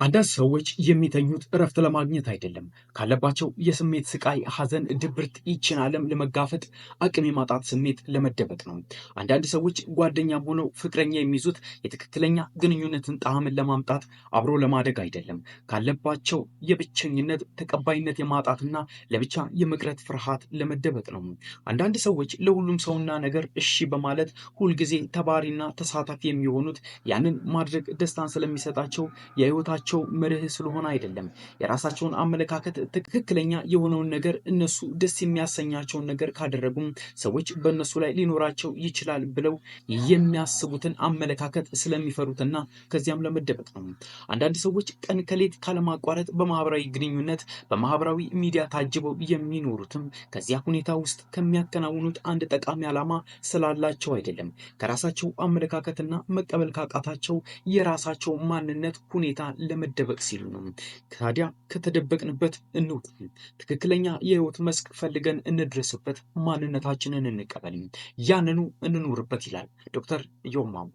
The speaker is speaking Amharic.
አንዳንድ ሰዎች የሚተኙት እረፍት ለማግኘት አይደለም፣ ካለባቸው የስሜት ስቃይ፣ ሐዘን፣ ድብርት ይችን ዓለም ለመጋፈጥ አቅም የማጣት ስሜት ለመደበቅ ነው። አንዳንድ ሰዎች ጓደኛም ሆነው ፍቅረኛ የሚይዙት የትክክለኛ ግንኙነትን ጣዕምን ለማምጣት አብሮ ለማደግ አይደለም፣ ካለባቸው የብቸኝነት ተቀባይነት የማጣትና ለብቻ የመቅረት ፍርሃት ለመደበቅ ነው። አንዳንድ ሰዎች ለሁሉም ሰውና ነገር እሺ በማለት ሁልጊዜ ተባሪና ተሳታፊ የሚሆኑት ያንን ማድረግ ደስታን ስለሚሰጣቸው የህይወታቸው መርህ ስለሆነ አይደለም። የራሳቸውን አመለካከት ትክክለኛ የሆነውን ነገር እነሱ ደስ የሚያሰኛቸውን ነገር ካደረጉም ሰዎች በእነሱ ላይ ሊኖራቸው ይችላል ብለው የሚያስቡትን አመለካከት ስለሚፈሩትና ከዚያም ለመደበቅ ነው። አንዳንድ ሰዎች ቀን ከሌት ካለማቋረጥ በማህበራዊ ግንኙነት በማህበራዊ ሚዲያ ታጅበው የሚኖሩትም ከዚያ ሁኔታ ውስጥ ከሚያከናውኑት አንድ ጠቃሚ ዓላማ ስላላቸው አይደለም፣ ከራሳቸው አመለካከትና መቀበል ካቃታቸው የራሳቸው ማንነት ሁኔታ ለመደበቅ ሲሉ ነው። ታዲያ ከተደበቅንበት እንውጣ፣ ትክክለኛ የህይወት መስክ ፈልገን እንድረስበት፣ ማንነታችንን እንቀበል፣ ያንኑ እንኑርበት ይላል ዶክተር ኢዮብ ማሞ።